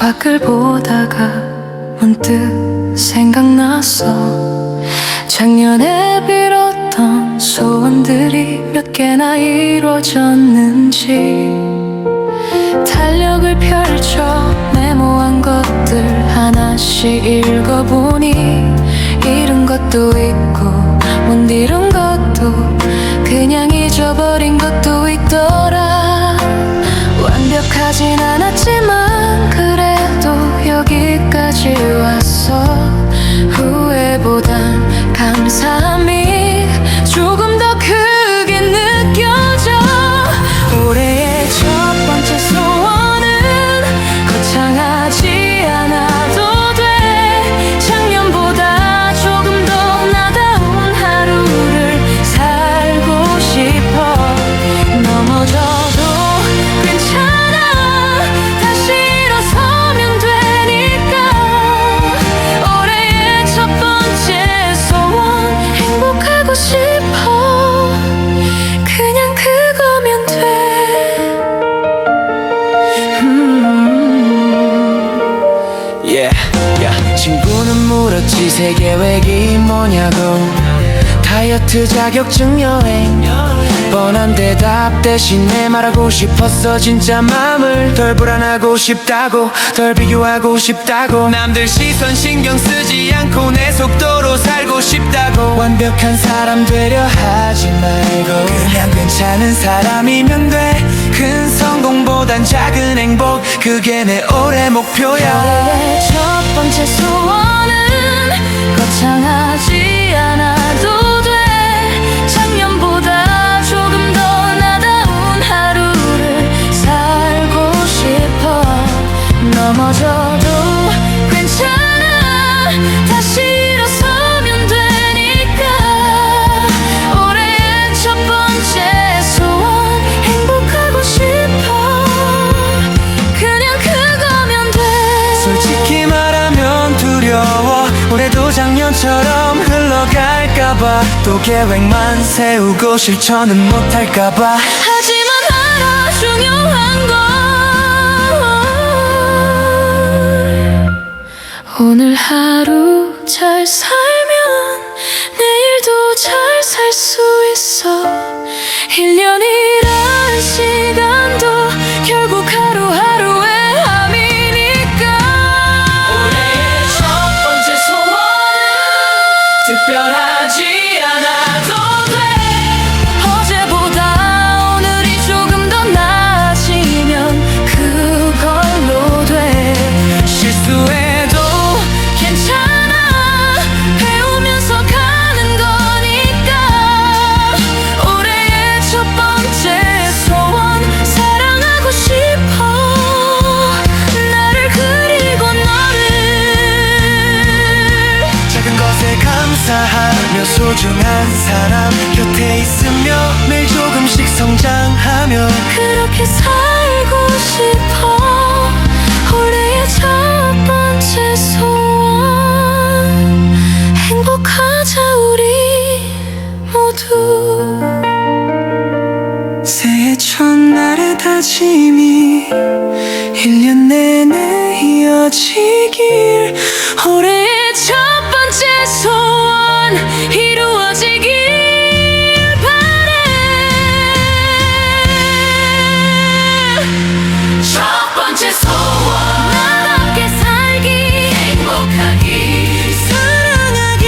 창밖을 보다가 문득 생각났어. 작년에 빌었던 소원들이 몇 개나 이루어졌는지. 달력을 펼쳐 메모한 것들 하나씩 읽어보니 잃은 것도 있고 못 이룬 것도 그냥 잊어버린 것도 있더라. 완벽하진 않았지만 그래도 여기까지 왔어. 후회보단 감사함이 조금 더 크게 느껴져. 올해의 첫 번째 소원은 거창하지 않아도 돼. 작년보다 조금 더 나다운 하루를 살고 싶어. 넘어져도 괜찮아, 다시 일어서면 되니까. 올해의 첫 번째 소원 행복하고 싶어. 그냥 그거면 돼. 친구는 물었지 새 계획이 뭐냐고. 다이어트 자격증 여행. 뻔한 대답 대신에 말하고 싶었어. 진짜 마음을 덜 불안하고 싶다고, 덜 비교하고 싶다고. 남들 시선 신경 쓰지 않고 내 속도로 살고 싶다고. 완벽한 사람 되려 하지 말고 그냥 괜찮은 사람이면 돼. 큰 성공보단 작은 행복, 그게 내 올해 목표야. 올해의 첫 번째 소원은 거창하지 않아도 돼. 작년보다 조금 더 나다운 하루를 살고 싶어. 넘어져도 괜찮아, 다시 일어서면 되니까. 올해의 첫 번째 소원 행복하고 싶어. 그냥 그거면 돼. 솔직히 말하면 두려워. 올해도 작년처럼 흘러갈까봐. 또 계획만 세우고 실천은 못할까봐. 하지만 알아, 중요한 건 오늘 하루 잘 살면 내일도 잘 살 수 있어. 1년이란 시간도 결국 하루하루의 함이니까. 올해의 첫 번째 소원은 특별하지 않아도 돼. 어제보다 오늘이 조금 더 나아지면 그걸로 돼. 실수해도 괜찮아, 배우면서 가는 거니까. 올해의 첫 번째 소원 사랑하고 싶어. 나를 그리고 너를. 작은 것에 감사하며 소중한 사람 곁에 있으며 매일 조금씩 성장하며 그렇게 살고 싶어. 올해의 첫 번째 소원 행복하자 우리 모두. 새해 첫날의 다짐이 1년 내내 이어지길. 올해의 첫 번째 소원 이루어지길 바래. 첫 번째 소원 나답게 살기, 행복하기, 사랑하기.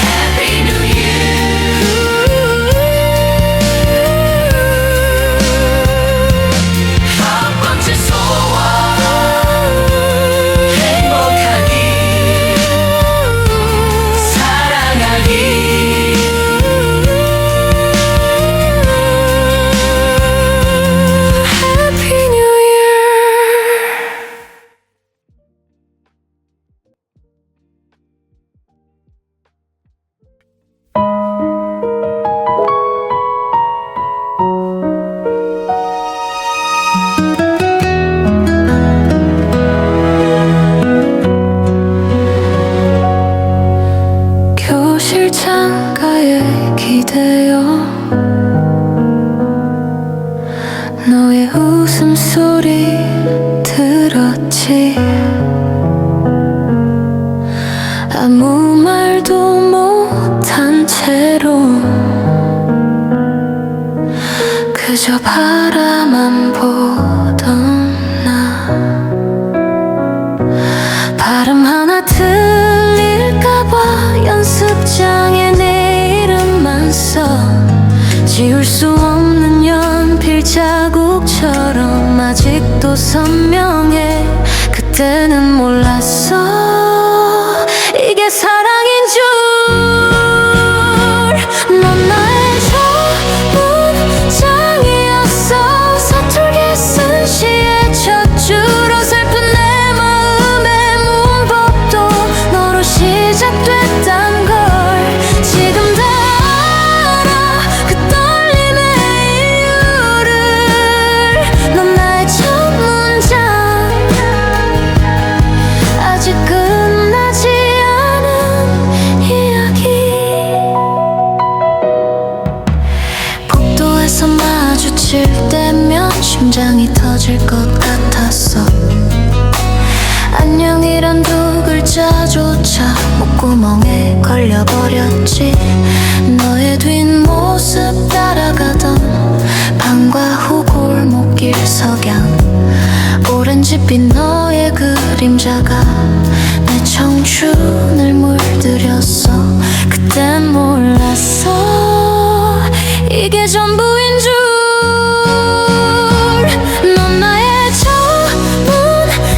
Happy New Year. 첫 번째 소원 행복하기, 사랑하기. Happy New Year. 교실 창가에 기대어 너의 웃음소리 들었지. 바라만 보던 나 발음 하나 틀릴까봐 연습장에 내 이름만 써 지울 수 없는 연필 자국처럼 아직도 선명해 그때는 몰랐어 이게 사랑인 줄 넌 나의 전문장이었어 서툴게 쓴 시의 첫 줄로 슬픈 내 마음의 문법도 너로 시작됐단 걸 지금 다 알아 그 떨림의 이유를 넌 나의 첫 문장 아직 끝나지 않은 이야기 복도에서 마주칠 때면 심장이 터질 것 같았어 안녕이란 두 글자조차 목구멍에 걸려버렸지 너의 뒷모습 따라가던 방과 후 골목길 석양 오렌지빛 너의 그림자가 내 청춘을 물들였어 그땐 몰랐어 이게 전부인 줄 넌 나의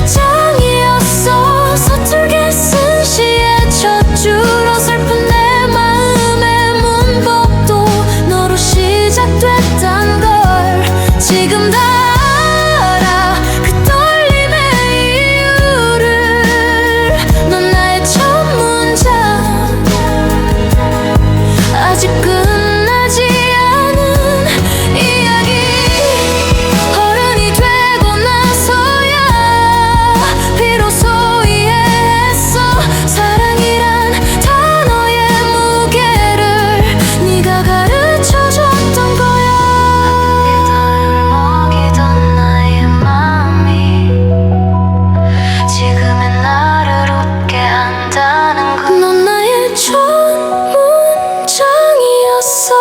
전문장이었어 서툴게 쓴 시의 첫 줄로 슬픈 내 마음의 문법도 너로 시작됐단 걸 지금 다 알아 그 떨림의 이유를 넌 나의 첫 문장 아직 끝나지 않은 이야기 어른이 되고 나서야 비로소 이해했어 사랑이란 단어의 무게를 네가 가르쳐줬던 거야 먹이던 나의 마음이 지금의 나를 웃게 한다는 건 넌 나의 전문장이었어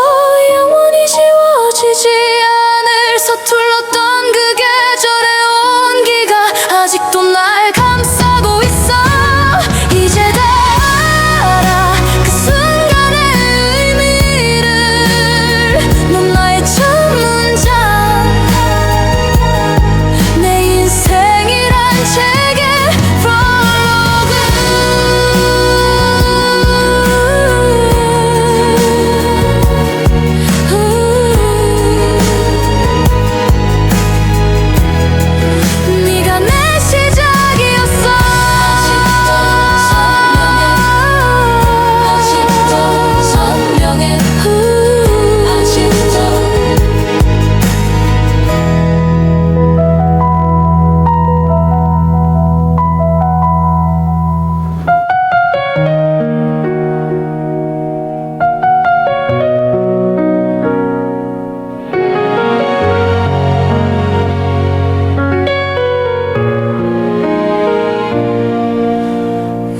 영원히 지워지지 않을 서툴렀던 그 계절의 온기가 아직도 날 감싸고 있어 이제 다 알아 그 순간의 의미를 넌 나의 전문장 내 인생이란 책의 프롤로그 네가 내 시작이었어 아직도 선명해 아직도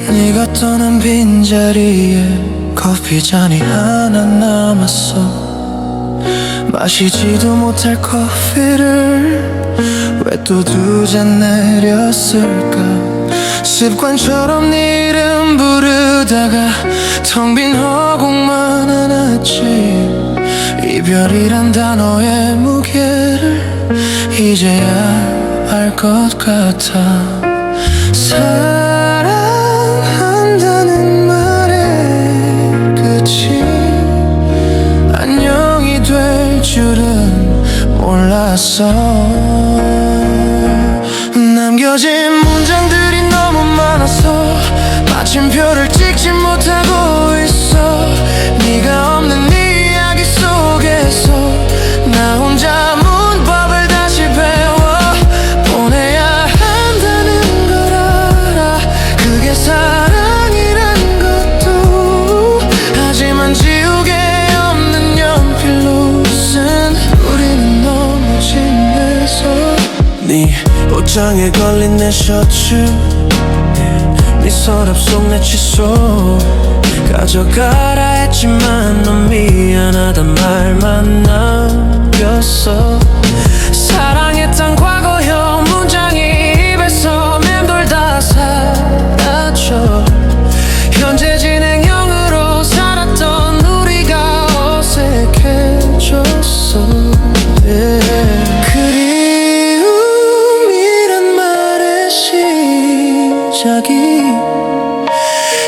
네가 떠난 빈자리에 커피 잔이 하나 남았어 마시지도 못할 커피를 왜 또 두 잔 내렸을까 습관처럼 네 이름 부르다가 텅 빈 허공만 안았지 이별이란 단어의 무게를 이제야 알 것 같아 사랑한다는 말의 끝이 안녕이 될 줄은 몰랐어 남겨진 문장들이 너무 많아서 마침표를 찍지 못하고 있어 네가 없는 이야기 속에서 나 혼자 문법을 다시 배워 보내야 한다는 걸 알아 그게 사랑이란 것도 하지만 지우개 없는 연필로 쓴 우리는 너무 친해서 네 옷장에 걸린 내 셔츠 네 서랍 속 내 칫솔 가져가라 했지만 넌 미안하단 말만 나 느꼈어. 사랑했던 과거형 문장이 입에서 맴돌다 사라져. 현재 진행형으로 살았던 우리가 어색해졌어. 그리움이란 말의 시작이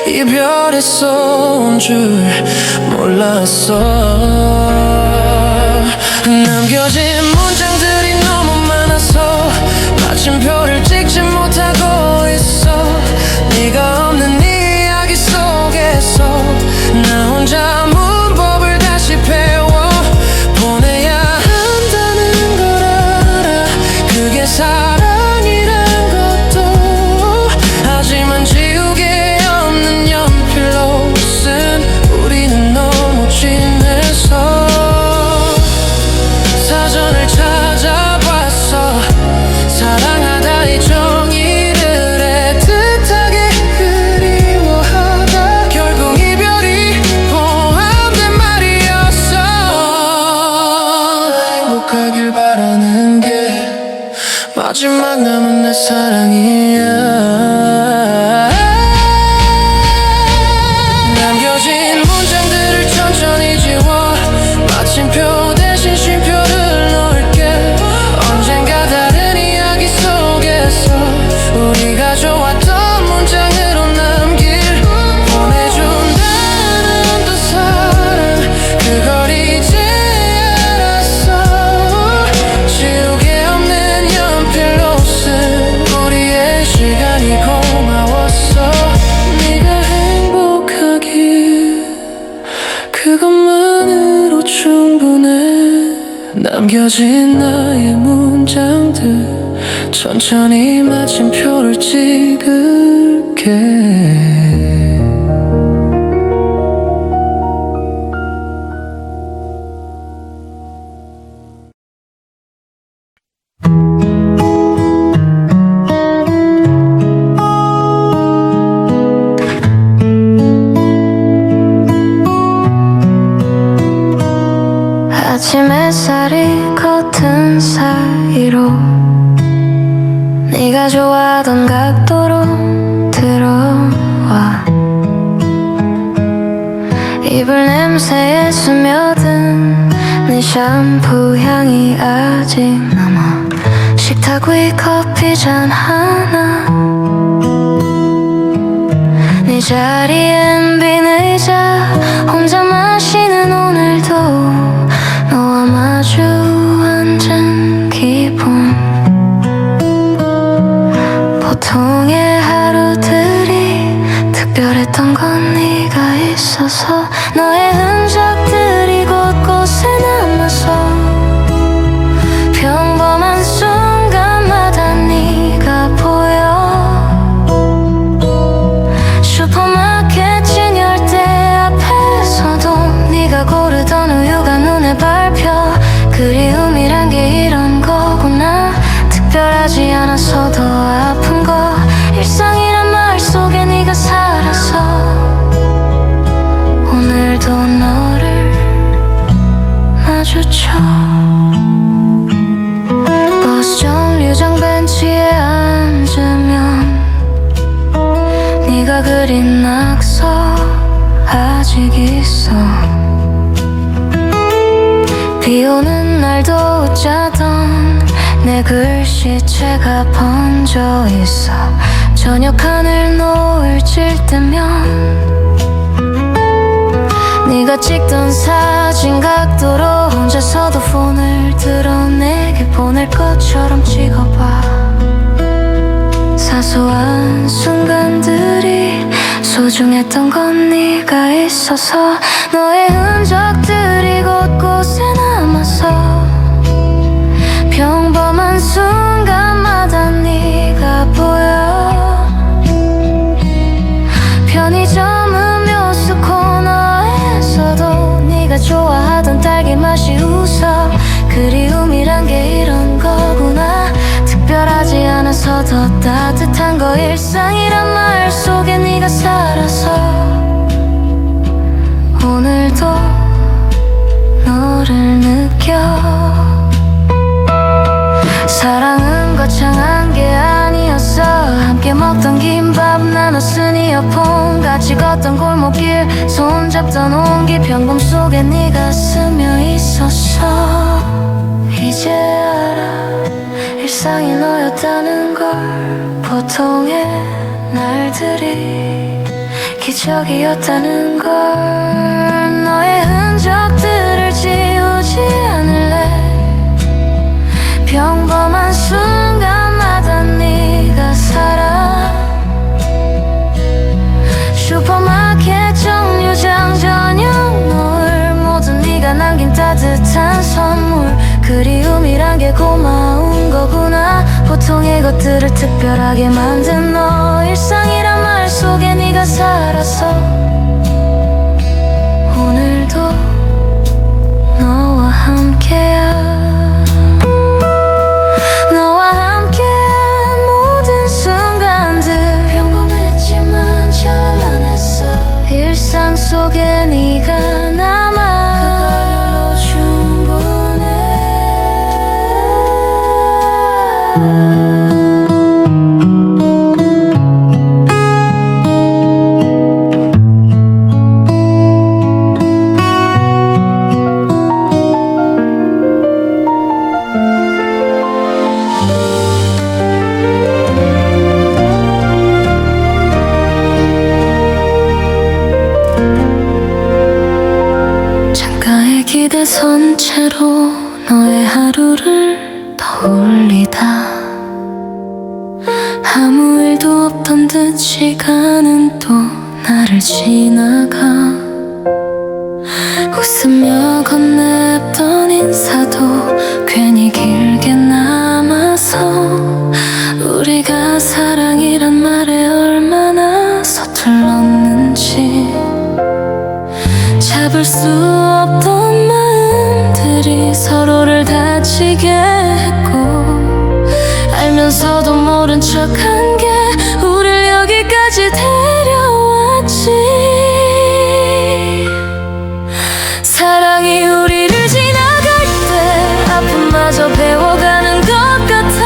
이별에서 온 줄 몰랐어. 남겨진 문장들이 너무 많아서 마침표를 찍지 못하고 있어. 네가 없는 이야기 속에서 나 혼자 문법을 다시 배워 보내야 한다는 걸 알아. 그게 사랑이란 것도. 하지만 지우개 없는 연필로 쓴 우리는 너무 진해서 사전을 찾아봤어. 사랑하다 이 정의를 애틋하게 그리워하다 결국 이별이 포함된 말이었어. 행복하길 바라는 게 마지막 남은 내 사랑이야. 남겨진 문장들을 천천히 지워 마침표 대신 쉼표를 넣을게. 언젠가 다른 이야기 속에서 우리가 좋았던 문장으로 남길 보내준다는 또 사랑. 그걸 이제 알았어. 지우개 없는 연필로 쓴 우리의 시간이 고마웠어. 네가 행복하길 그것만으로 충분해. 남겨진 나의 문장들 천천히 마침표를 찍을게. 아침 햇살이 겉은 사이로 네가 좋아하던 각도로 들어와. 이불 냄새에 스며든 네 샴푸 향이 아직 남아. 식탁 위 커피잔 하나. 네 자리엔 빈 의자 혼자 마시는 오늘도 너와 마주 앉은 기분. 보통의 하루들이 특별했던 건 네가 있어서. 너의 흔적들이 곳곳에 남아서 평범한 순간마다 네가 보여. 슈퍼마켓 진열대 앞에서도 네가 고르던 우유가 눈에 밟혀. 그리움이란 게 이런 거구나. 특별하지 않아서 더 아픈 거. 일상이란 말 속에 네가 살아서 오늘도 너를 마주쳐. 버스 정류장 벤치에 앉으면 네가 그린 낙서 아직 있어. 비 오는 날도 웃자던 내 글씨체가 번져 있어. 저녁 하늘 노을 질 때면 네가 찍던 사진 각도로 혼자서도 폰을 들어 내게 보낼 것처럼 찍어봐. 사소한 순간들이 소중했던 건 네가 있어서. 너의 흔적들이 곳곳에 남아서 평범한 순간마다 네가 보여. 편의점 음료수 코너에서도 네가 좋아하던 딸기 맛이 웃어. 그리움이란 게 이런 거구나. 특별하지 않아서 더 따뜻한 거. 일상이란 말 속에 네가 살아서 오늘도 너를 느껴. 사랑은 거창한 게 아니었어. 함께 먹던 김밥 나눠 쓴 이어폰, 같이 걷던 골목길 손잡던 온기, 평범 속에 네가 스며 있었어. 이제 알아 일상이 너였다는 걸, 보통의 날들이 기적이었다는 걸. 너의 흔적들을 지우지 않을래. 평범한 순간마다 네가 살아. 슈퍼마켓 정류장 저녁 노을, 모든 네가 남긴 따뜻한 선물. 그리움이란 게 고마운 거구나. 보통의 것들을 특별하게 만든 너. 일상이란 말 속에 네가 살았어. 오늘도 너와 함께야. 너와 함께한 모든 순간들 평범했지만 찬란했어. 일상 속에 네가 남아. 그걸로 충분해. 창가에 기대선 채로 너의 하루를 떠올리다, 아무 일도 없던 듯 시간은 또 나를 지나가. 웃으며 건넸던 인사도 괜히 길게 남아서, 우리가 사랑이란 말에 얼마나 서툴렀는지. 잡을 수 없던 마음들이 서로를 다치게 했고, 알면서도 모른 척한 게 우릴 여기까지 데려왔지. 사랑이 우리를 지나갈 때 아픔마저 배워가는 것 같아.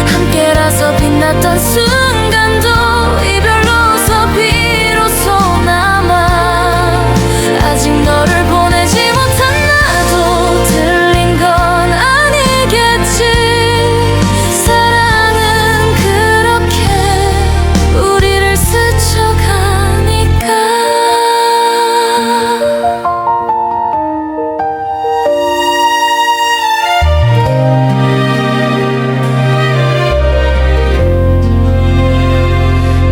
함께라서 빛났던 순간도 이별로서 비로소 남아. 아직 너를 보내지 못한 나도 틀린 건 아니겠지. 사랑은 그렇게 우리를 스쳐가니까.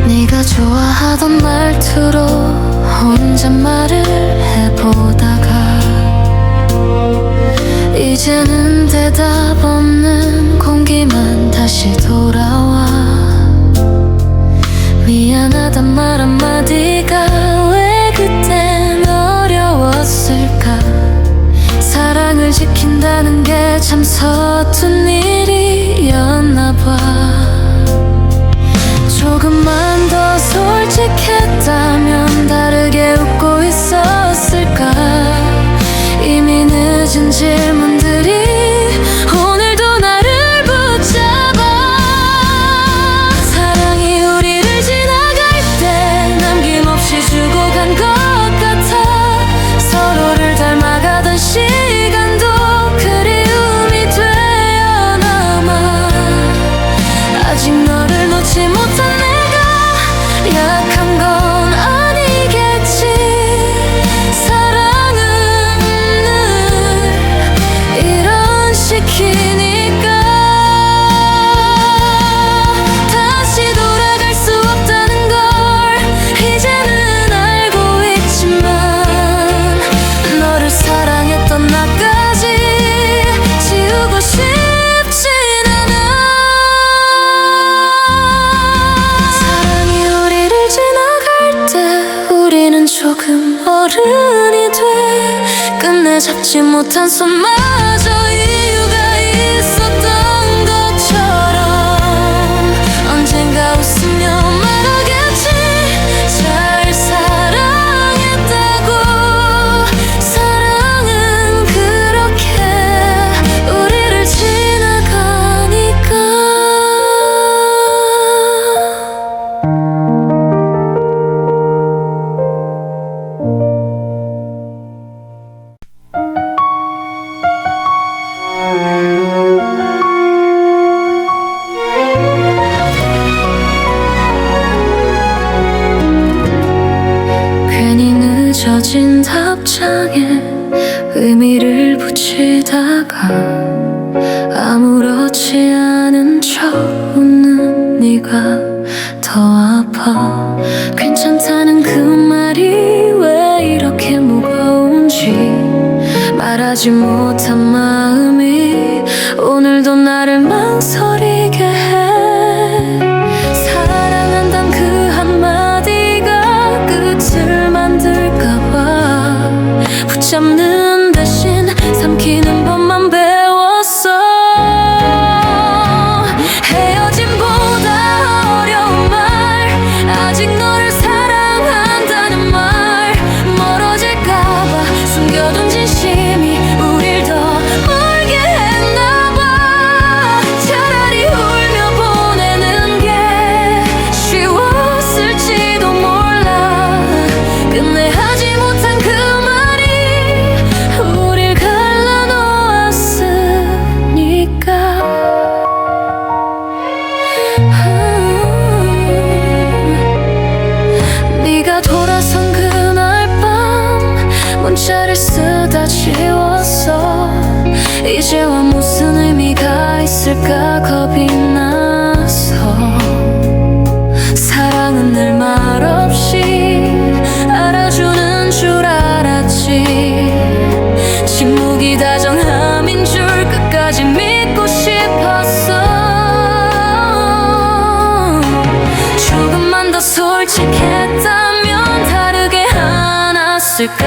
네가 좋아하던 말투로 혼잣말을 해보다가, 이제는 대답 없는 공기만 다시 돌아와. 미안하단 말 한마디가 왜 그땐 어려웠을까. 사랑을 지킨다는 게 참 서툰 일이었나 봐. 조금만 더 솔직했다면 다르게 웃고 있었을까. 이미 늦은 질문들이 오늘도 나를 붙잡아. 사랑이 우리를 지나갈 때 남김없이 주고 간 것 같아. 서로를 닮아가던 시간도 그리움이 되어 남아. 아직 너를 놓지 못한 내가 약한 건 아니겠지. 사랑은 늘 이런 시키니까. 다시 돌아갈 수 없다는 걸 이제는 알고 있지만, 너를 사랑했던 나까지 지우고 싶진 않아. 사랑이 우리를 지나갈 때 우리는 조금 어른이 돼. 끝내 잡지 못한 손마저 이유가 있었던 것처럼 언젠가 웃으며 말하겠지. 잘 사랑했다고. 사랑은 그렇게 우리를 지나가니까. 사진 답장에 의미를 붙이다가 아무렇지 않은 척 웃는 네가 더 아파. 괜찮다는 그 말이 왜 이렇게 무거운지 말하지 못한 마음이 오늘도 나를 망설이게 해. 사랑한단 그 한마디가 끝을 만들까봐 붙잡는 대신 삼키는 법만 배웠어. 헤어짐보다 어려운 말, 아직 너를 사랑한다는 말, 멀어질까봐 숨겨둔 진심이 우릴 더 멀게 했나봐. 차라리 울며 보내는 게 쉬웠을지도 몰라. 끝내 하지 못한 그 말이 우릴 갈라놓았으니까. 네가 돌아선 그날 밤 문자를 쓰다 지웠어. 이제와 무슨 의미가 있을까 겁이 나서. 사랑은 늘 말없이 알아주는 줄 알았지. 침묵이 다정함인 줄 끝까지 믿고 싶었어. 조금만 더 솔직했다면 다르게 않았을까.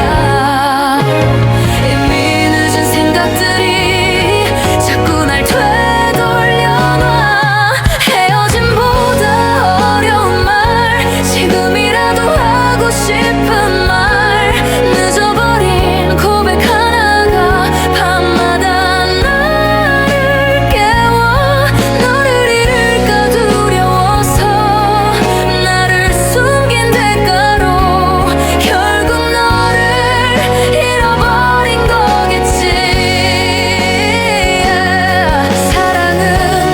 이미 늦은 생각들이 자꾸 날 되돌려놔. 헤어짐보다 어려운 말, 지금이라도 하고 싶은 말, 늦어버린 고백 하나가 밤마다 나를 깨워. 너를 잃을까 두려워서 나를 숨긴 대가로 결국 너를 잃어버린 거겠지. 사랑은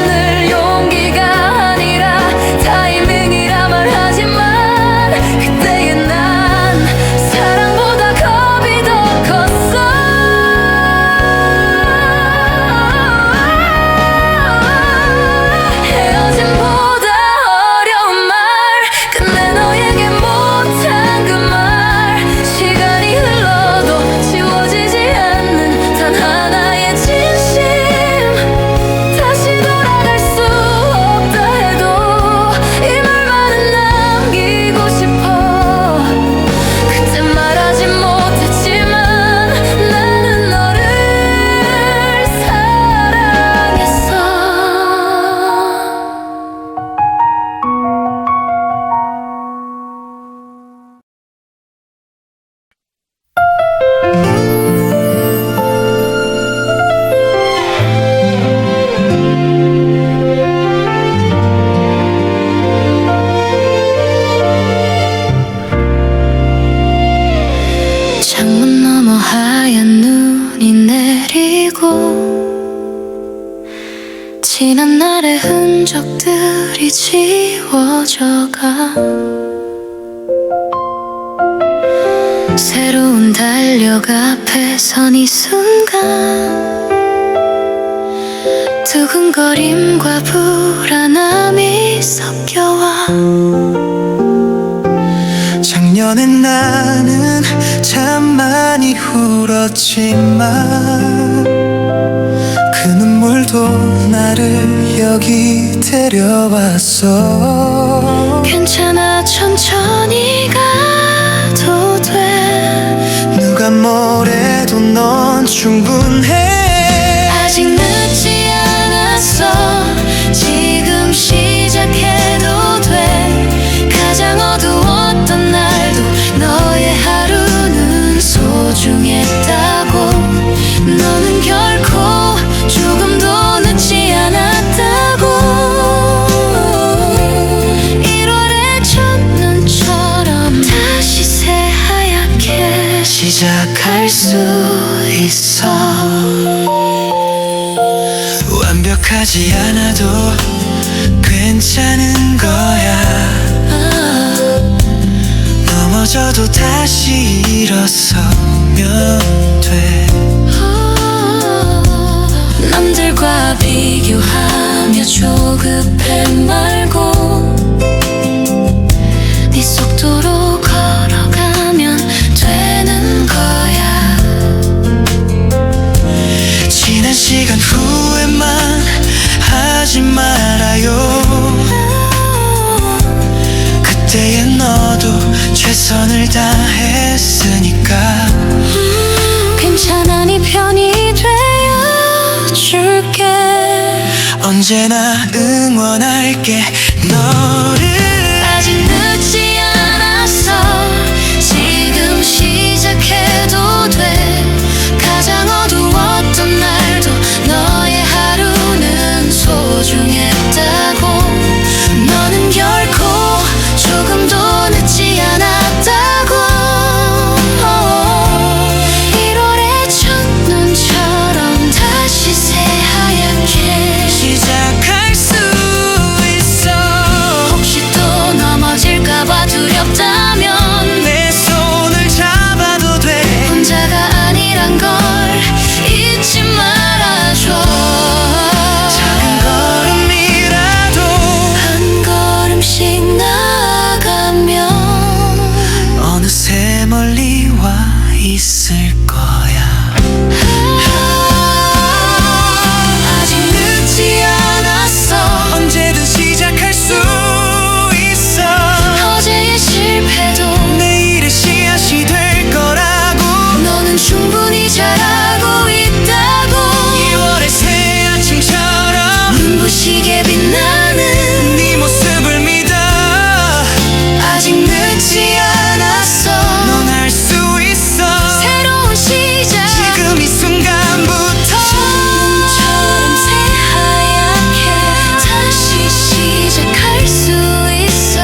늘 용기가 아니라 타이밍이라 말하지만 그때의 난 사랑보다 겁이 더 컸어. 헤어짐보다 어려운 말, 끝내 너에게 못한 그 말, 시간이 흘러도 지워지지 않는 단 하나의 진심. 다시 돌아갈 수 없다 해도 이 말만은 남기고 싶어. 그때 말하지 못했지만 나는 너를 사랑했어. 창문 너머 하얀 눈이 내리고 지난 날의 흔적들이 지워져가. 새로운 달력 앞에 선 이 순간 두근거림과 불안함이 섞여와. 작년엔 나는 참 많이 울었지만 그 눈물도 나를 여기 데려왔어. 괜찮아, 천천히 가도 돼. 누가 뭐래도 넌 충분해. 아직 늦지 않았어. 지금 시작해도 돼. 가장 어두웠던 날도 너의 하루는 소중했다고. 너는 결코 조금도 늦지 않았다고. 1월의 첫눈처럼 다시 새하얗게 시작할 수 있어. 완벽하지 않아도 괜찮은 거야. 넘어져도 다시 일어서면 돼. 남들과 비교하며 조급해 말고 네 속도로 걸어가면 되는 거야. 지난 시간 후회만 하지 말아요. 그때의 너도 최선을 다했으니까. 괜찮아, 네 편이 되어줄게. 언제나 응원할게 너를. 아직 늦지 않았어. 지금 시작해도 돼. 가장 어두웠던 날도 너의 하루는 소중했다고. 너는 결코 조금도 늦지 않았다고. 1월의 첫눈처럼 다시 새하얗게 시작할 수 있어. 혹시 또 넘어질까봐 두렵다면 내 손을 잡아도 돼. 혼자가 아니란 걸 잊지 말아줘. 작은 걸음이라도 한 걸음씩 나가면 어느새 멀리 와 있을 거야. 아직 늦지 않았어. 언제든 시작할 수 있어. 어제의 실패도 내일의 씨앗이 될 거라고. 너는 충분히 잘하고 있다고. 2월의 새 아침처럼 눈부시게 빛나는 네 모습을 믿어. 아직 늦지 않았어. 넌 할 수 있어. 새로운 시작. 지금 이 순간부터 처럼 새하얗게 다시 시작할 수 있어.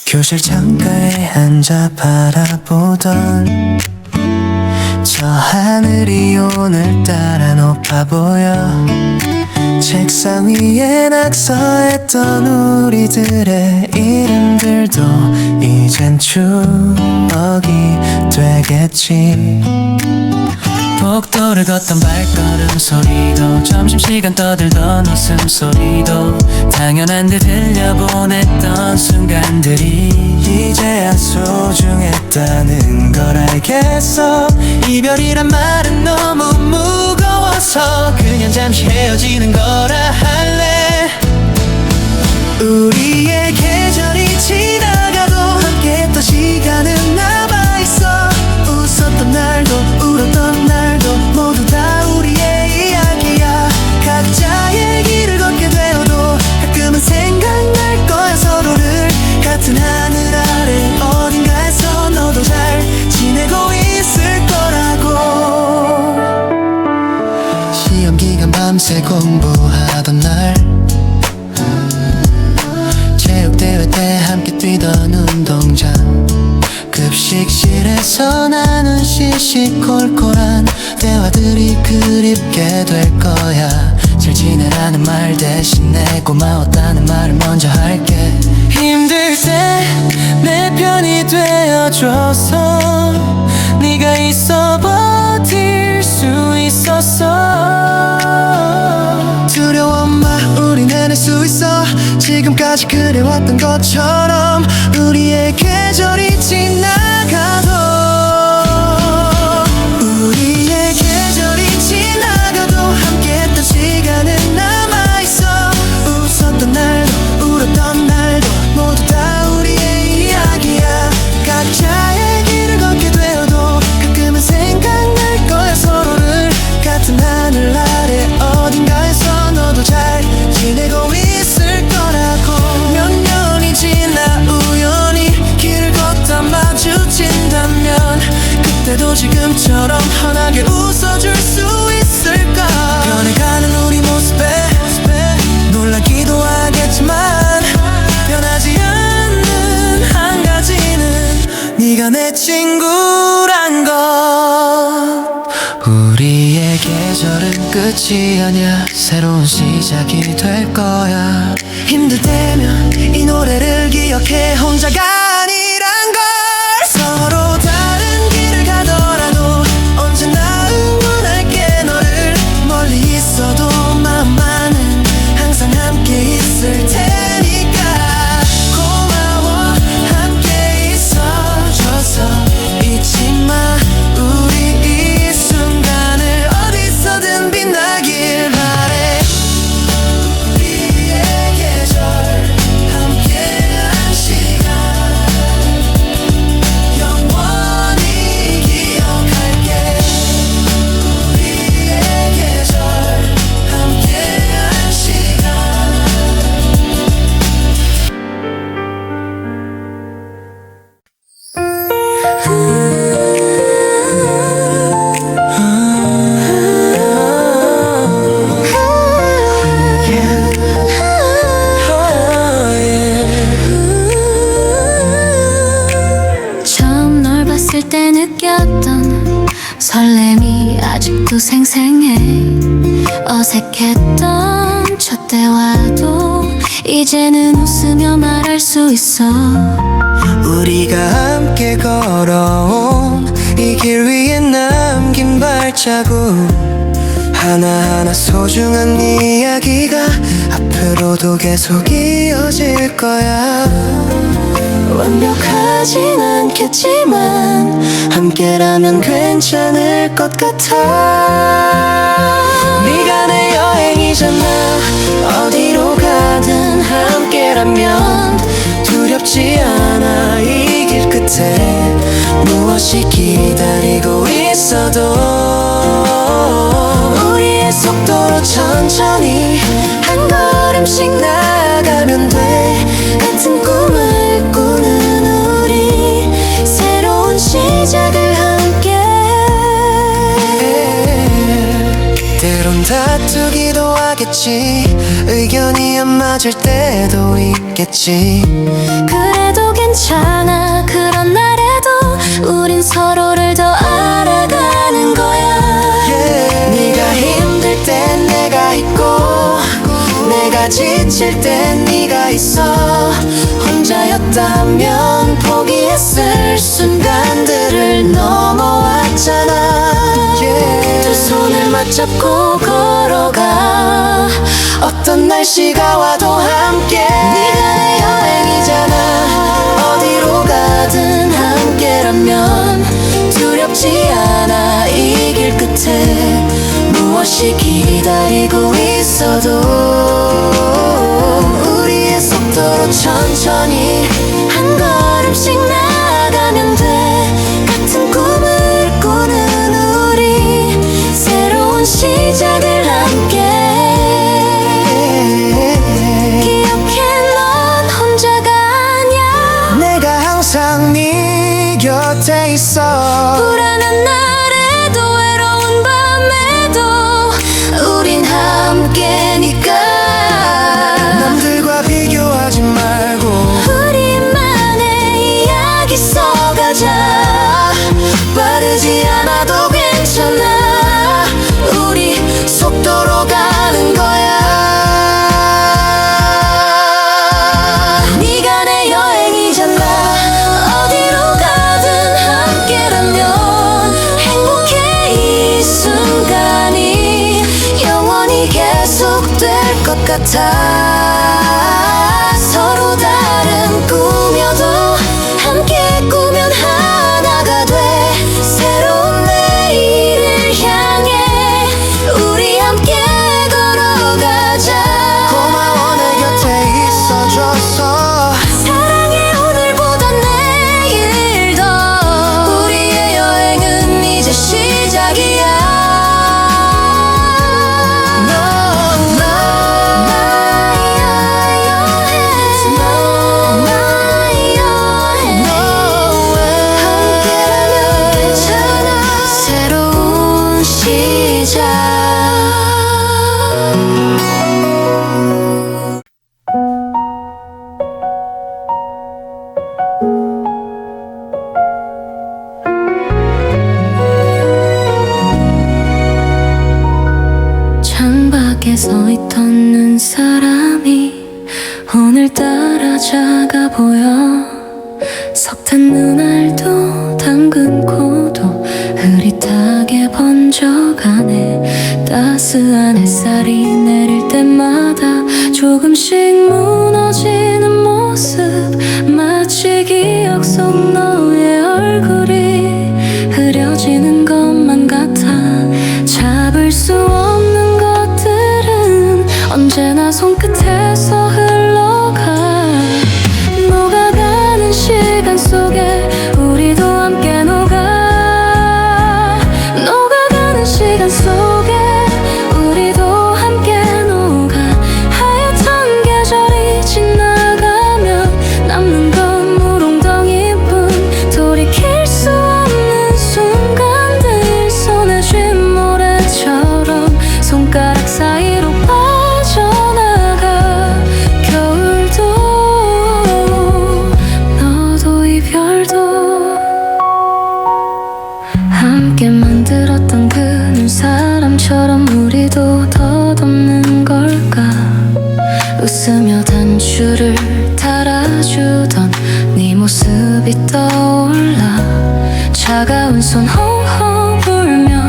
교실 창가에 앉아 바라보던 저 하늘이 오늘따라 높아 보여. 책상 위에 낙서했던 우리들의 이름들도 이젠 추억이 되겠지. 복도를 걷던 발걸음 소리도 점심시간 떠들던 웃음소리도 당연한 듯 흘려보냈던 순간들이 이제야 소중했다는 걸 알겠어. 이별이란 말은 너무 무거워서 그냥 잠시 헤어지는 거라 할래. 우리의 계절이 지나가도 함께했던 시간은 남아있어. 웃었던 날도 울었던 날도 모두 다 우리의 이야기야. 각자의 길을 걷게 되어도 가끔은 생각날 거야 서로를. 같은 하늘 아래 어딘가에서 너도 잘 지내고 있을 거라고. 시험 기간 밤새 공부하던 날, 체육대회 때 함께 뛰던 운동장, 급식실에서 나눈 시시콜콜한 대화들이 그립게 될 거야. 잘 지내라는 말 대신에 고마웠다는 말을 먼저 할게. 힘들 때 내 편이 되어줘서 네가 있어 버틸 수 있었어. 두려워 마, 우린 해낼 수 있어. 지금까지 그래왔던 것처럼 우리의 계절이 지나가도 우리의 계절이 지나가도 함께했던 시간은 남아있어. 웃었던 날도 울었던 날도 모두 다 우리의 이야기야. 각자의 길을 걷게 되어도 가끔은 생각날 거야 서로를. 같은 하늘 아래 어딘가에서 너도 잘 지내고 있을 거라고. 몇 년이 지나 우연히 길을 걷다 내 친구란 것. 우리의 계절은 끝이 아니야. 새로운 시작이 될 거야. 힘들 때면 이 노래를 기억해. 혼자가 아니란 걸. 서로 다른 길을 가더라도 언제나 응원할게. 너를 멀리 있어도 마음만은 항상 함께 있을 테니까. 고마워 함께 있어줘서. 잊지 마 우리 이 순간을. 어디서든 빛나길 바래. 우리의 계절 함께한 시간 영원히 기억할게. 우리의 계절 함께한 시간. 처음 널 봤을 때 느꼈던 설렘이 아직도 생생해. 어색했던 첫 대화도 이제는 웃으며 말할 수 있어. 우리가 함께 걸어온 이 길 위에 남긴 발자국. 하나하나 소중한 이야기가 앞으로도 계속 이어질 거야. 완벽하진 않겠지만 함께라면 괜찮을 것 같아. 네가 내 여행이잖아. 어디로 가든 함께라면 두렵지 않아. 이 길 끝에 무엇이 기다리고 있어도 우리의 속도로 천천히 한 걸음씩 나가면 돼. 같은 꿈을 꾸는 우리 새로운 시작을 함께. 때론 다투기도 하겠지. 의견이 안 맞을 때도 있겠지. 그래도 괜찮아. 그런 날에도 우린 서로를 더 알아가는 거야. 네가 힘들 땐 내가 있고 내가 지칠 땐 네가 있어. 혼자였다면 포기했을 순간들을 넘어왔잖아. 두 손을 맞잡고 걸어가. 어떤 날씨가 와도 함께. 네가 내 여행이잖아. 어디로 가든 함께라면 두렵지 않아. 이 길 끝에 무엇이 기다리고 있어도 우리의 속도로 천천히 한 걸음씩 나가면 돼. 같은 꿈을 꾸는 우리 새로운 시작을 함께. 기억해 넌 혼자가 아니야. 내가 항상 네 곁에 있어. 불안한 날에도 외로운 밤에도 우린 함께니까. 남들과 비교하지 말고 우리만의 이야기 써가자. 빠르지 않아도 괜찮아. 우리 속도로 가는 거야. 네가 내 여행이잖아. 어디로 가든 함께라면 행복해. 이 순간이 영원히 계속될 것 같아. 서로 다른 꿈여도 함께 꾸면 하나가 돼. 새로운 내일을 향해 우리 함께 걸어가자. 고마워 내 곁에 있어줘서. 사랑해 오늘보다 내일 더. 우리의 여행은 이제 시작이야. 넌 나야. 밖에 서 있던 눈사람이 오늘따라 작아 보여. 석탄 눈알도 당근 코도 흐릿하게 번져가네. 따스한 햇살이 내릴 때마다 조금씩 무너지는 모습, 마치 기억 속 너의 얼굴이 흐려지는 것만 같아. 잡을 수 없는 것들은 언제나 손끝에서 흘러가. 녹아가는 시간 속에 우리도 함께 녹아가는 시간 속에 우리도 함께 녹아. 하얗던 계절이 지나가면 남는 건 물웅덩이뿐. 돌이킬 수 없는 순간들, 손에 쥔 모래처럼 손가락 사이로 빠져나가. 겨울도 너도 이별도 함께 만들었던 그 눈사람처럼 우리도 덧없는 걸까. 웃으며 단추를 달아주던 네 모습이 떠올라. 차가운 손 호호 불며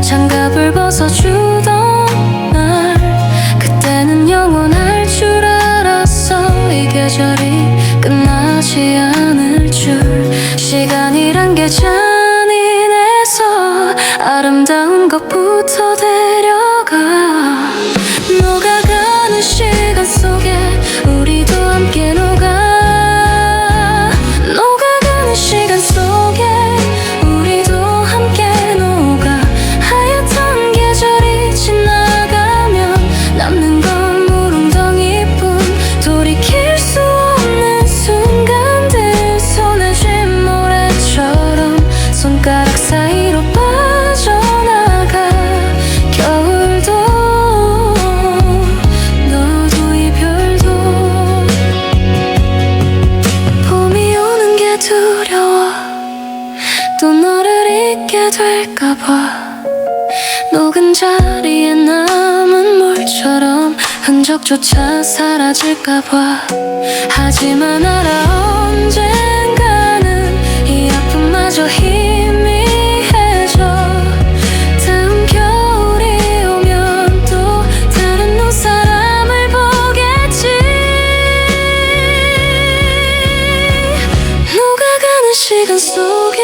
장갑을 벗어주던 날, 그때는 영원할 줄 알았어. 이 계절이 끝나지 않을 줄. 시간이란 게 잔인해서 아름다운 것부터 데려가. 녹아가는 시간 속에 우리도 함께 녹아가는 시간 속에 우리도 함께 녹아. 하얗던 계절이 지나가면 남는 건 물웅덩이뿐. 돌이킬 수 없는 순간들, 손에 쥔 모래처럼 손가락 사이로 빠져나가. 겨울도 너도 이별도. 봄이 오는 게 두려워. 또 너를 잊게 될까봐. 녹은 자리에 남은 물처럼 흔적조차 사라질까봐. 하지만 알아, 언젠가는 이 아픔마저 희미해져. 다음 겨울이 오면 또 다른 눈사람을 보겠지. 녹아가는 시간 속에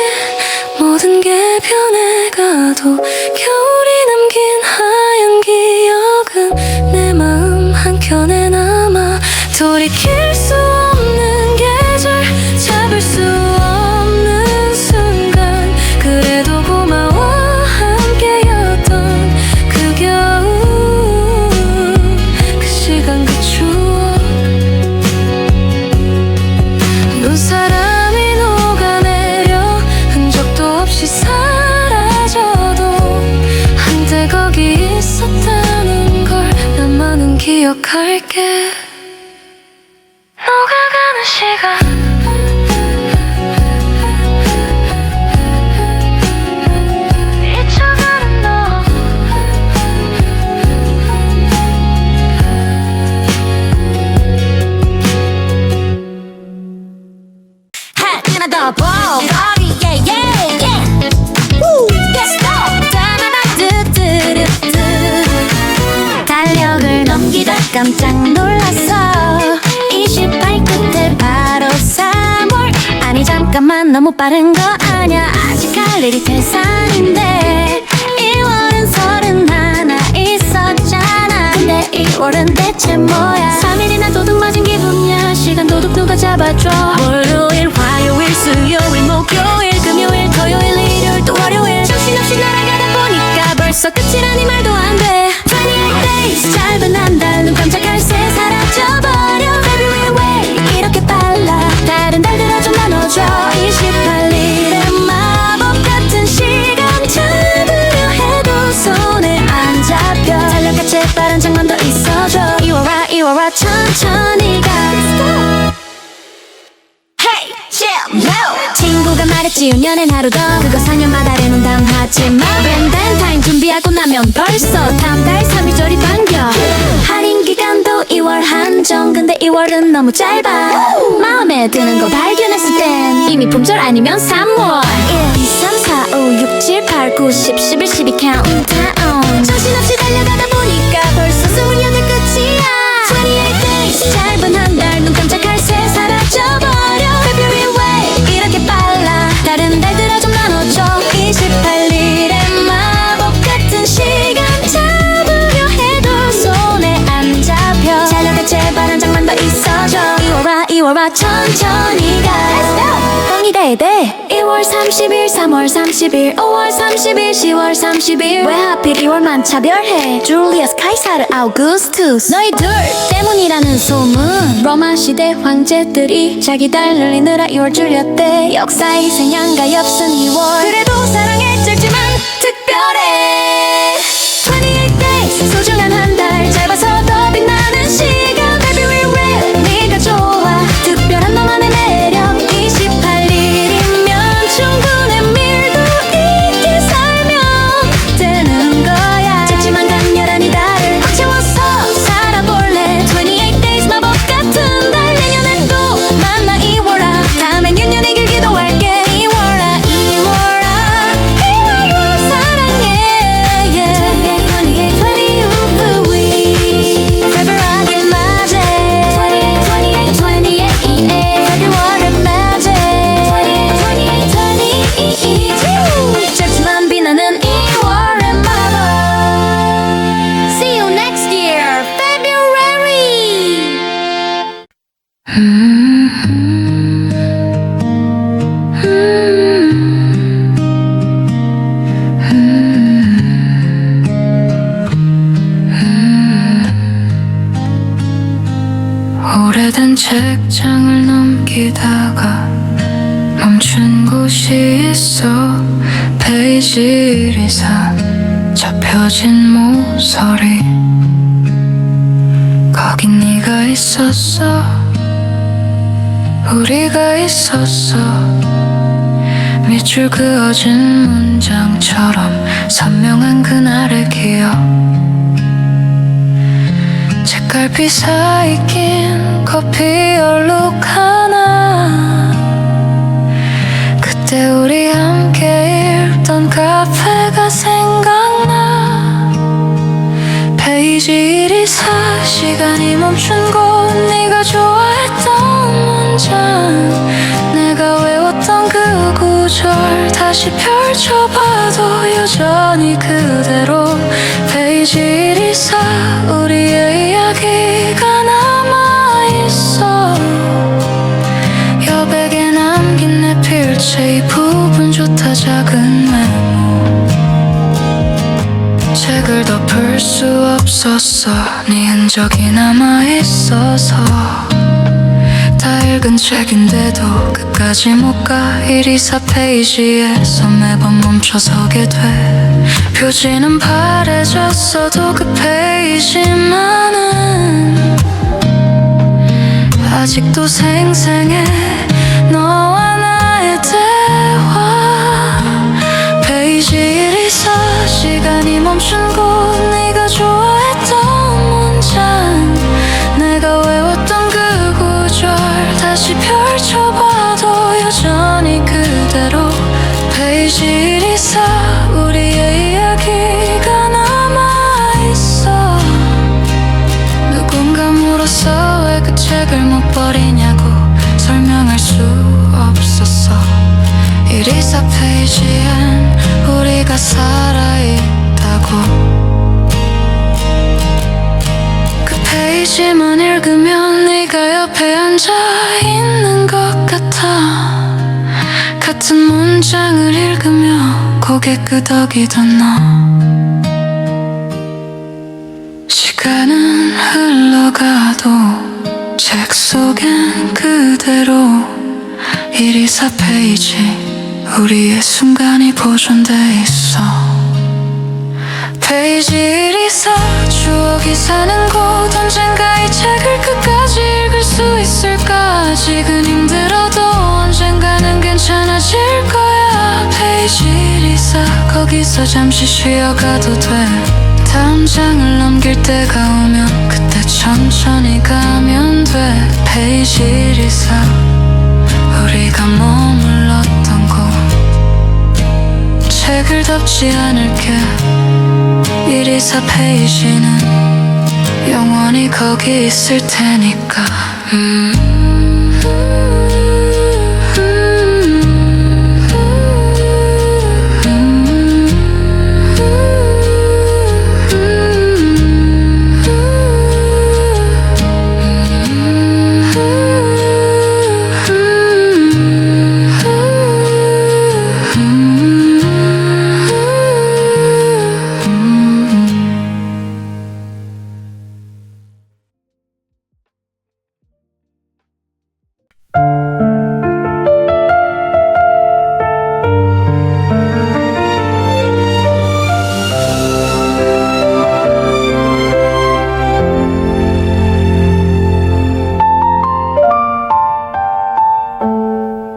모든 게 변해가도 겨울이 남긴 하얀 기억은 내 마음 한켠에 남아. 돌이킬 수 없는 계절, 잡을 수 없는 순간, 그래도 고마워 함께였던 그 겨울, 그 시간 그 추억. 눈사람이 녹아내려 흔적도 없이 사라져도 한때 거기 있었다는 걸 나만은 기억할게. 녹아가는 시간 잊혀가는 너. 하나 더 봄거리 yeah yeah yeah. Woo, let's go. 따라라 뚜뚜루뚜. 달력을 넘기다 깜짝 놀랐어. 28 끝에 바로 3월. 아니 잠깐만, 너무 빠른 거 아냐. 아직 할 일이 태산인데 1월은 31 있었잖아. 근데 2월은 대체 뭐야. 3일이나 도둑 맞은 기분이야. 시간 도둑 누가 잡아줘. 월요일 화요일 수요일 목요일 금요일 토요일 일요일 또 월요일. 정신없이 날아가다 보니까 벌써 끝이라니 말도 안 돼. 28 days 짧은 한 달, 눈 깜짝할 새 사라져버려. February way 이렇게 빨라. 다른 달들아 좀 나눠줘. 28일의 마법 같은 시간 잡으려 해도 손에 안 잡혀. 달력같이 빠른 장만 더 있어줘. 이워라 천천히 가. Hey, chill, no. 친구가 말해 쉬운 연애는 하루 더 그거 4년마다 대문당하지만 밴드타임 준비하고 나면 벌써 다음 달 3일절이 반겨 할인 기간도 2월 한정 근데 2월은 너무 짧아 마음에 드는 거 발견했을 땐 이미 봄절 아니면 3월 1, 2, 3, 4, 5, 6, 7, 8, 9, 10, 11, 12 카운트다운 정신없이 달려가다 보니까 벌써 28 끝이야 28 days 짧은 한 달 눈 깜짝할 새 사라져버려 February way 이렇게 빨라 다른 달들아 좀 나눠줘 28일의 마법 같은 시간 잡으려 해도 손에 안 잡혀 잘나가 제발 한 장만 더 있어줘 2월 와 천천히 가 Let's go 뻥이 돼돼 2월 30일 3월 30일 5월 30일 10월 30일 왜 하필 2월만 차별해 줄리어스 카이사르 아우구스투스 너희 둘 때문이라는 소문 로마 시대 황제들이 자기 달 늘리느라 2월 줄였대 역사의 생양가 엽슨 2월 그래도 사랑에 짧지만 특별해 28 days 소중한 한 달 짧아서 더 빛나는 시간 February real 네가 좋아 특별한 너만의 매력 28일이면 충분해 밀도 있게 살면 되는 거야 짧지만 강렬한 이 달을 꽉 채워서 살아볼래 28 days 마법 같은 달 내년엔 또 만나 2월아 다음엔 윤년의 길 기도할게 2월아 2월아 2월아 사랑해 yeah. 28 of the week February 맞아 28 February 맞아 28 짧지만 빛나는 2월의 마법 See you next year February 오래된 책장을 넘기다가 멈춘 곳이 있어 페이지 1, 2, 3 접혀진 모서리 거긴 네가 있었어 우리가 있었어 밑줄 그어진 문장처럼 선명한 그날의 기억 책갈피 사이 낀 커피 얼룩 하나 그때 우리 함께 읽던 카페가 생각나 페이지 1, 2, 4 시간이 멈춘 곳 네가 좋아했던 문장 내가 외웠던 그 구절 다시 펼쳐봐도 여전히 그대로 페이지 1, 2, 4 우리의 이야기가 남아있어 여백에 남긴 내 필체 이 부분 좋다 작은 메모 책을 덮을 수 없었어 네 흔적이 남아있어서 다 읽은 책인데도 끝까지 못 가 1, 2, 4페이지에서 매번 멈춰서게 돼 표지는 바래졌어도 그 페이지만은 아직도 생생해 너와 나의 대화 페이지 1, 2, 4 시간이 멈춘 곳 네가 좋아했던 문장 내가 외웠던 그 구절 다시 펼쳐봐도 여전히 그대로 페이지 1, 2, 4 우리의 이야기가 남아있어 누군가 물었어 왜 그 책을 못 버리냐고 설명할 수 없었어 1, 2, 4페이지엔 우리가 살아있다고 그 페이지만 읽으면 네가 옆에 앉아있는 것 같아 같은 문장을 읽으며 고개 끄덕이던 너 시간은 흘러가도 책 속엔 그대로 1, 2, 4페이지 우리의 순간이 보존돼 있어 페이지 1, 2, 4 추억이 사는 곳 언젠가 이 책을 끝까지 읽을 수 있을까 아직은 힘들어도 언젠가는 괜찮아질 거야 페이지를 사 거기서 잠시 쉬어가도 돼. 다음 장을 넘길 때가 오면 그때 천천히 가면 돼. 페이지를 사 우리가 머물렀던 곳 책을 덮지 않을게. 124페이지는 영원히 거기 있을 테니까.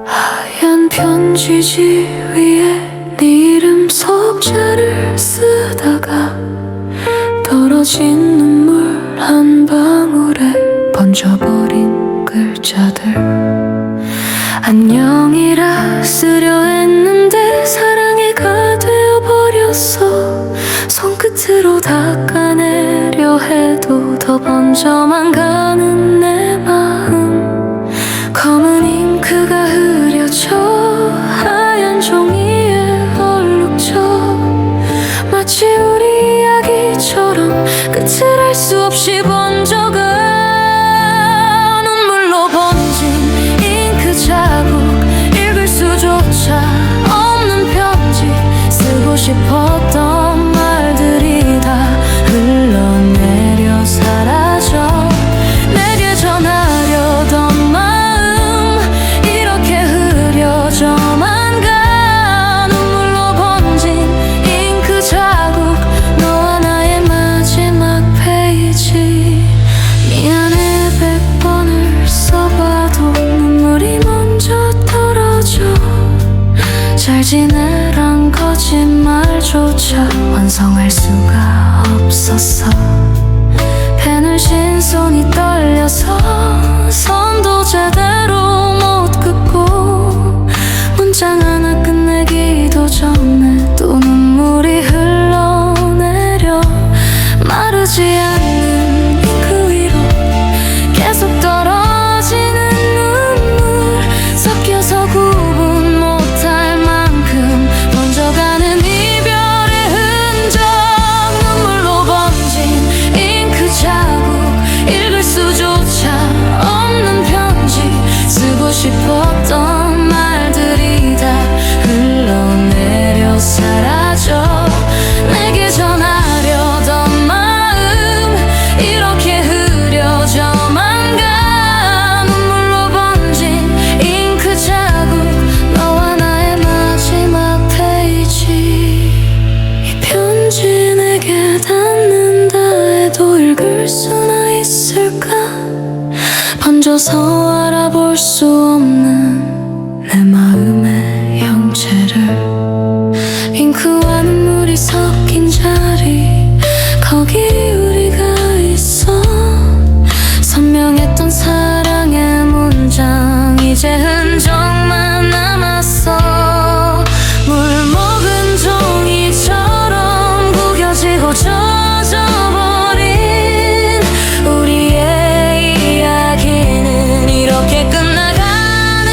하얀 편지지 위에 네 이름 석자를 쓰다가 떨어진 눈물 한 방울에 번져버린 글자들. 안녕이라 쓰려 했는데 사랑해가 되어버렸어. 손끝으로 닦아내려 해도 더 번져만 가는 내 마음. 검은 잉크가 흐려져 하얀 종이에 얼룩져. 마치 우리 이야기처럼 끝을 알 수 없이 번져가. 눈물로 번진 잉크 자국 읽을 수조차 없는 편지. 쓰고 싶었던 말들이 다 흘러내려 사라져. 내게 전하려던 마음 이렇게 흐려져만 가. 눈물로 번진 잉크 자국 너와 나의 마지막 페이지. 미안해 100번을 써봐도 눈물이 먼저 떨어져. 잘 지내란 거짓말조차 완성할 수가 없었어. 펜을 신 손이 떨려서 선도 제대로 못 긋고 문장 하나 끝내기도 전에 또 눈물이 흘러내려. 마르지 않는 잉크 위로 계속 떨어지는 눈물. 섞여서 구분 못할 만큼 번져가는 이별의 흔적. 눈물로 번진 잉크 자국 읽을 수조차 없는 편지. 쓰고 싶었던 말들이 다 흘러내려 사라져. 내게 전하려던 마음 이렇게 흐려져만 가. 눈물로 번진 잉크 자국 너와 나의 마지막 페이지. 이 편지 내게 닿는다 해도 읽을 수나 있을까. 번져서 알아볼 수 없는 내 마음의 형체를. 잉크와 눈물이 섞인 자리 거기 우리가 있어. 선명했던 사랑의 문장 이제 흔적만 남았어. 물 먹은 종이처럼 구겨지고 젖어버린 우리의 이야기는 이렇게 끝나가는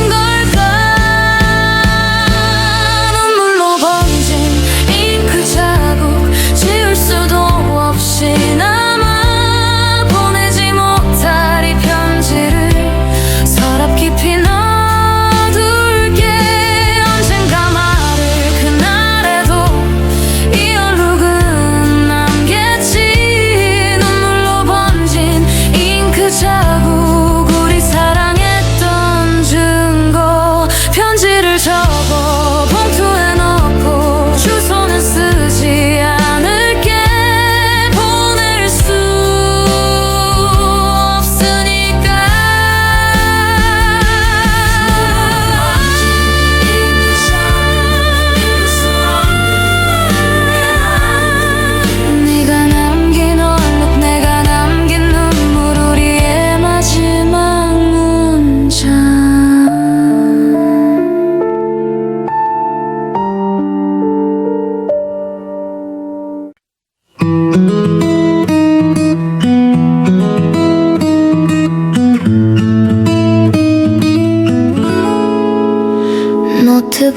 걸까. 눈물로 번진 잉크 자국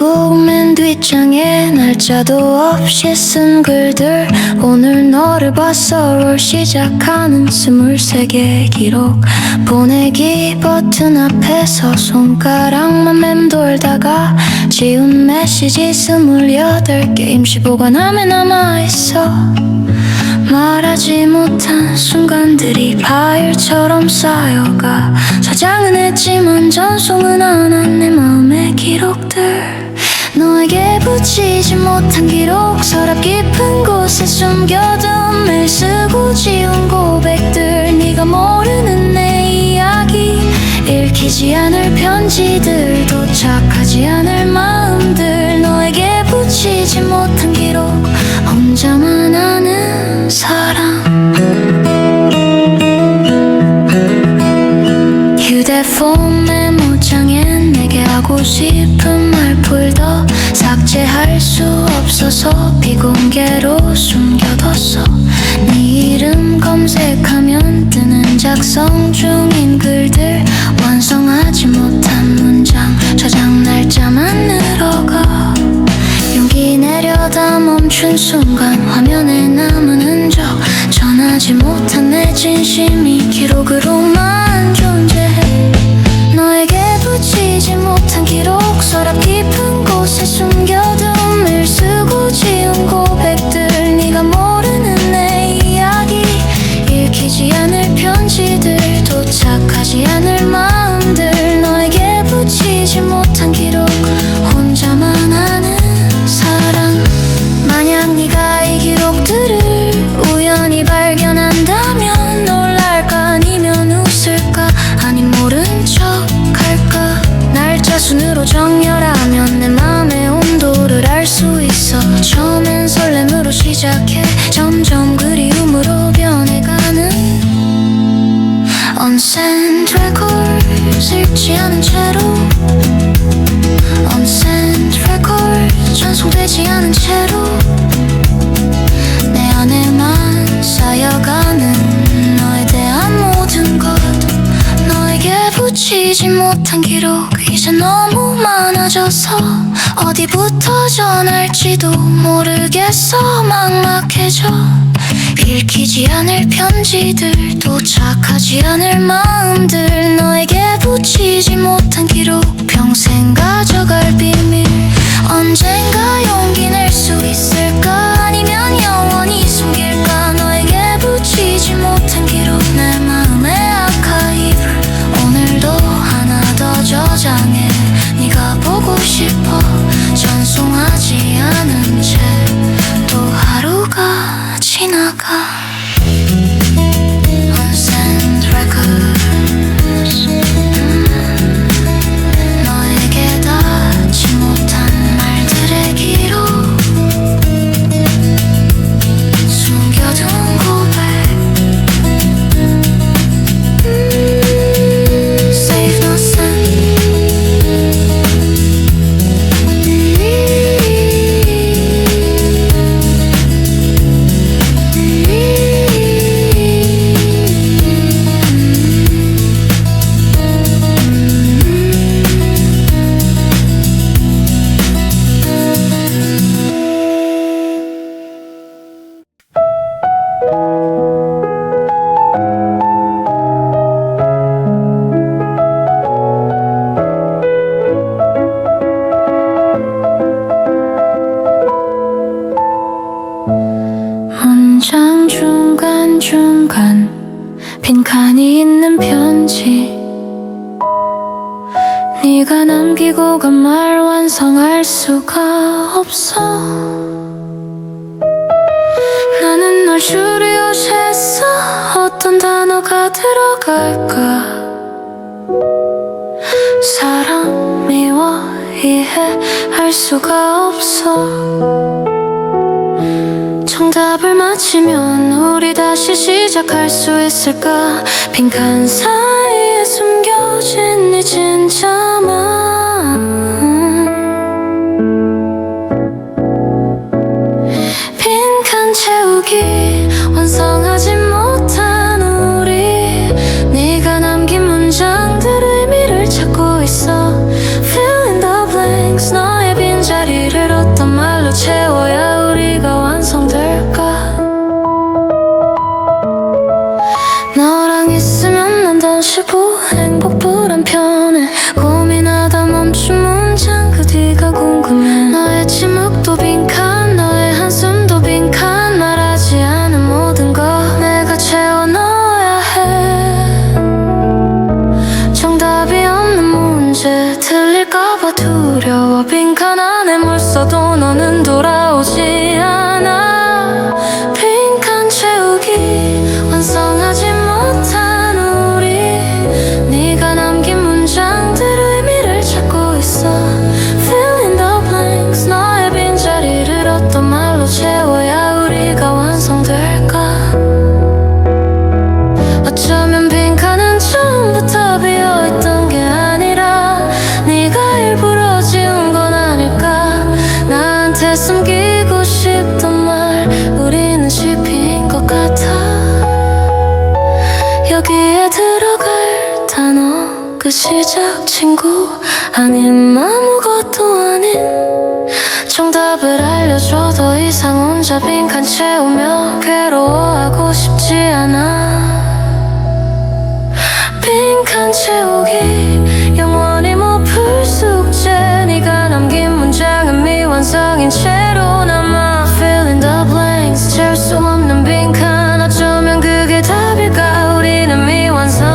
결국 맨 뒷장에 날짜도 없이 쓴 글들. 오늘 너를 봤어를 시작하는 23개 기록. 보내기 버튼 앞에서 손가락만 맴돌다가 지운 메시지 28개 임시 보관함에 남아있어. 말하지 못한 순간들이 파일처럼 쌓여가. 저장은 했지만 전송은 안 한 내 마음의 기록들. 너에게 붙이지 못한 기록. 서랍 깊은 곳에 숨겨둔 매일 쓰고 지운 고백들. 네가 모르는 내 이야기. 읽히지 않을 편지들. 도착하지 않을 마음들. 너에게 붙이지 못한 기록. 혼자만 아는 사랑. 휴대폰 메모장엔 내게 하고 싶은 말 풀더 삭제할 수 없어서 비공개로 숨겨뒀어. 네 이름 검색하면 뜨는 작성 중인 글들. 완성하지 못한 문장. 저장 날짜만 늘어가. 용기 내려다 멈춘 순간 화면에 남은 흔적. 전하지 못한 내 진심이 기록으로만 존재해. 너에게 붙이지 못한 기록. 서랍 깊은 곳에 숨겨둔 매일 쓰고 지운 고백들. 네가 모르는 내 이야기. 읽히지 않을 편지들. 도착하지 않을 마음들. 너에게 붙이지 못한 기록. 혼자만 아는 사랑. 만약 네가 이 기록들을 우연히 발견한다면 놀랄까 아니면 웃을까 아님 모른 척 할까. 날짜 순으로 정렬하면 내 맘의 온도를 알 수 있어. 처음엔 설렘으로 시작해 점점 그리움으로 변해가는 Unsent records. 읽지 않은 채로 Unsent records. 전송되지 않은 채로 내 안에만 쌓여가는 너에 대한 모든 것. 너에게 붙이지 못한 기록. 이제 너무 많아져서 어디부터 전할지도 모르겠어. 막막해져. 읽히지 않을 편지들. 도착하지 않을 마음들. 너에게 붙이지 못한 기록. 평생 가져갈 비밀. 언젠가 용기 낼 수 있을까 아니면 영원히 숨길까. 너에게 붙이지 못한 기록. 내 마음의 아카이브. 오늘도 하나 더 저장해. 네가 보고 싶어. 전송하지 않은 채 또 하루가 지나가. Unsent records. 너에게 닿지 못한 말들의 기록. 숨겨둔 고백. Safe no send. 문장 중간중간 빈칸이 있는 편지. 네가 남기고 간 말 완성할 수가 없어. 나는 널 줄이려 했어. 어떤 단어가 들어갈까. 사랑 미워 이해할 수가 없어. 정답을 맞히면 우리 다시 시작할 수 있을까. 빈칸 사이에 숨겨진 네 진짜 마음. 빈칸 채우기 완성하지 못한 우리. 네가 남긴 문장들 의미를 찾고 있어. Fill in the blanks. 너의 빈 오지 않아. 빈칸 채우기 완성하지 못한 우리, 네가 남긴 문장들 의미를 찾고 있어. Fill in the blanks. 너의 빈자리를 어떤 말로 채워야 우리가 완성될까. 어쩌면 빈칸은 처음부터 비어있던 게 아니라 네가 일부러 지운 건 아닐까. 나한테 숨기고 싶던 말, 우리는 CP인 것 같아. 여기에 들어갈 단어, 그 시작 친구 아님 아무것도 아닌 정답을 알려줘. 더 이상 혼자 빈칸 채우며 괴로워하고 싶지 않아. 빈칸 채우기 영원히 못 풀 숙제, 네가 남긴 문장은 미완성인 채로 남아. Fill in the blanks. 채울 수 없는 빈칸, 어쩌면 그게 답일까. 우리는 미완성.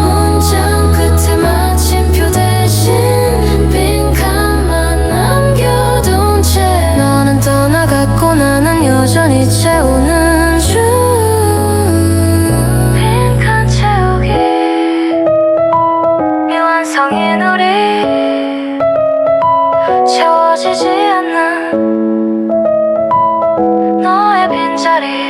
문장 끝에 마침표 대신 빈칸만 남겨둔 채 너는 떠나갔고 나는 여전히 채우는 중. 빈칸 채우기 미완성인 우리, 채워지지 않는 너의 빈자리.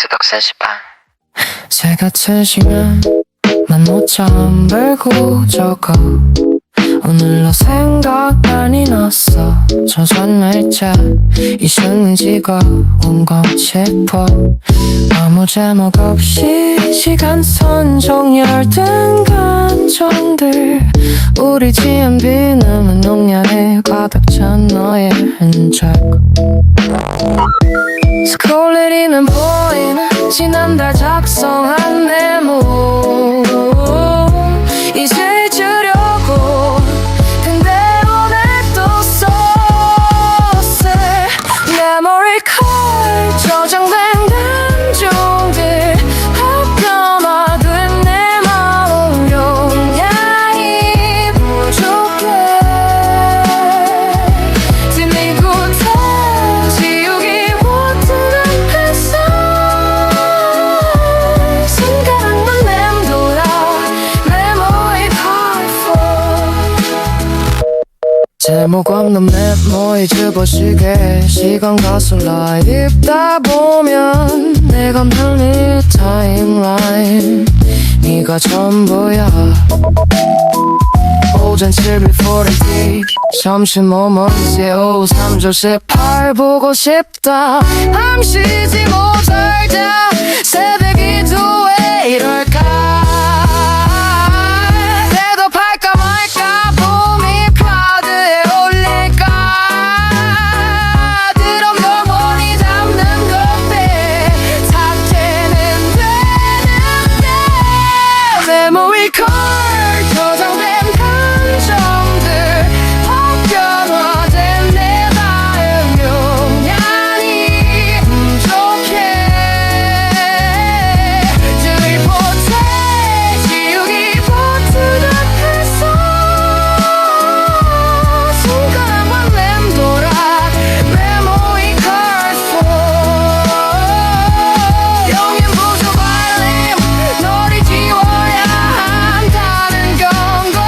새벽 3시 반. 새 같은 시간 난 못잠 들고 적어. 오늘로 생각 많이 났어. 전선 날짜 있었는지가 온것 싶어. 아무 제목 없이 시간선 정렬된 감정들, 우리 지은 비누는 농야에 가득 찬 너의 흔적. 스크롤리는 보이는 지난달 작성한 메모, 이제 잊으려고 그대로 냅뒀어. 메모리 컬 저장된 감정들 합변화된 내 마음 용량이 부족해. 들리고 다 지우기 버튼 앞에서 손가락만 맴돌아. 메모리 컬 제목 없는 메모에 집어지게 시간 가슬라 읽다 보면 내가 편히 타임라인 네가 전부야. 오전 7:40 점심 뭐뭐지 오후 3조 18 보고 싶다. 밤 쉬지 못할 때 새벽이 또 왜 이럴까. 대답할까 말까 봄이 카드에 올릴까. 드럼 영원히 담는 커피 삭제는 되는데. 메모리 컬 저장된 감정들 합변화된 내 마음 용량이 부족해. 들릴 못해 지우기 버튼 앞에서 손가락만 맴돌아. 메모리 컬 영영 부족 알림 너를 지워야 한다는 경고.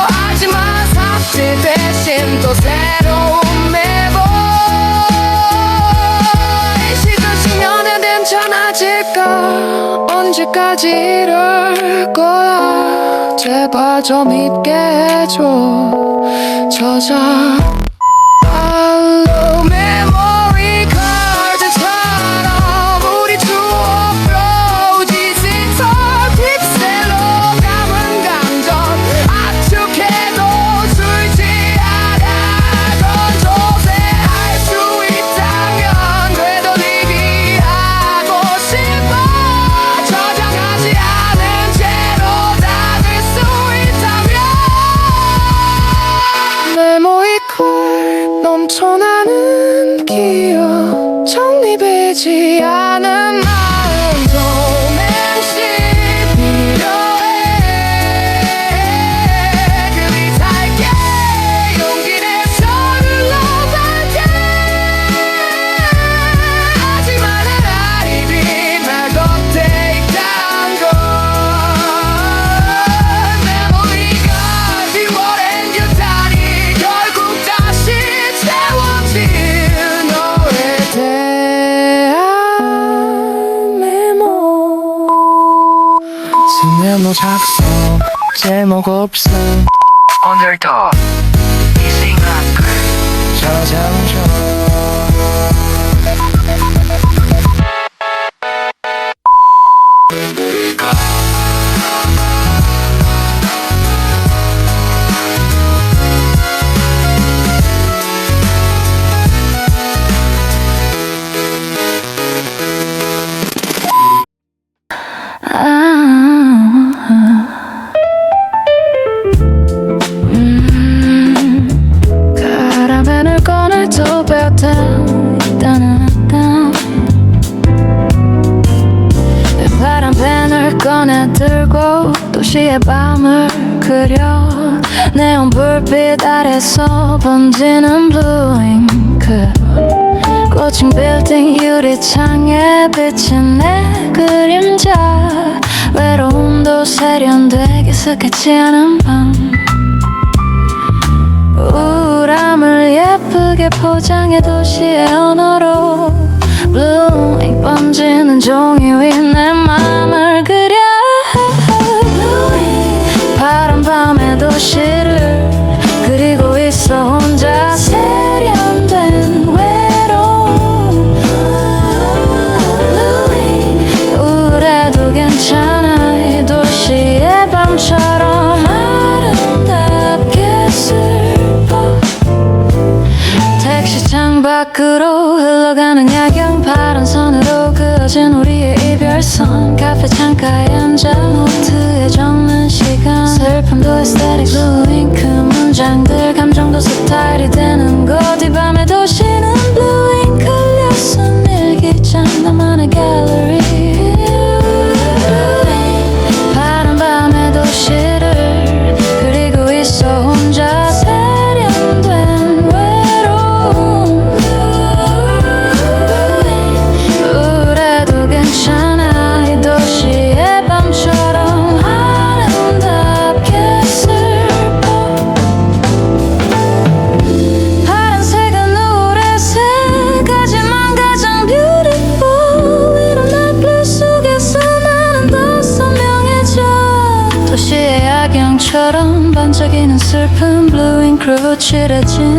하지만 삭제 대신 또 새로운 메모. 이 시간 숙면에 괜찮아질까. 언제까지 이럴 거야. 제발 좀 잊게 해줘. 저장 알로 메모리 카드처럼 우리 추억도 디지털 픽셀로 감은 감정 압축해도 줄지 않아. 넌 조세할 수 손아는 기억 정리되지 않은 마음 조금씩 필요해 그리 살게 용기 내서 눌러볼게 하지만 내 아리비 날 겉에 있단 걸 메모리가 비워낸 듯하니 결국 다시 채워진 너에 대한 메모 쓴 메모 작성 제목 없음 오늘도 이 생각을 저장줘 카라멜을 꺼내 또 배웠다 파란 펜을 꺼내 들고 도시의 밤을 그려 네온 불빛 아래서 번지는 블루잉크 고층 빌딩 유리창에 비친 내 그림자 외로움도 세련되게 스케치 않은 밤 우울함을 예쁘게 포장해 도시의 언어로 블루잉 번지는 종이 위 내 맘을 그려 파란 밤의 도시를 그리고 있어 혼자 세련된 외로움 우울해도 괜찮아 이 도시의 밤처럼 아름답게 슬퍼 택시 창밖으로 흘러가는 야경 파란 선으로 그어진 우리의 이별선 카페 창가에 앉아 노트에 적는 시간 슬픔도 에스테틱 블루잉크 문장들 감정도 스타일이 되는 곳 이 밤의 도시는 블루잉크 흘려쓴 일기장 나만의 갤러리 파란 밤의 도시를 그리고 있어 혼자 세련된 외로움 우울해도 괜찮아 이 도시의 밤처럼 아름답게 슬퍼 파란색은 노래색 하지만 가장 beautiful 이런 넷플릭 속에서 나는 더 선명해져 도시의 야경처럼 반짝이는 슬픈 블루잉크로 칠해진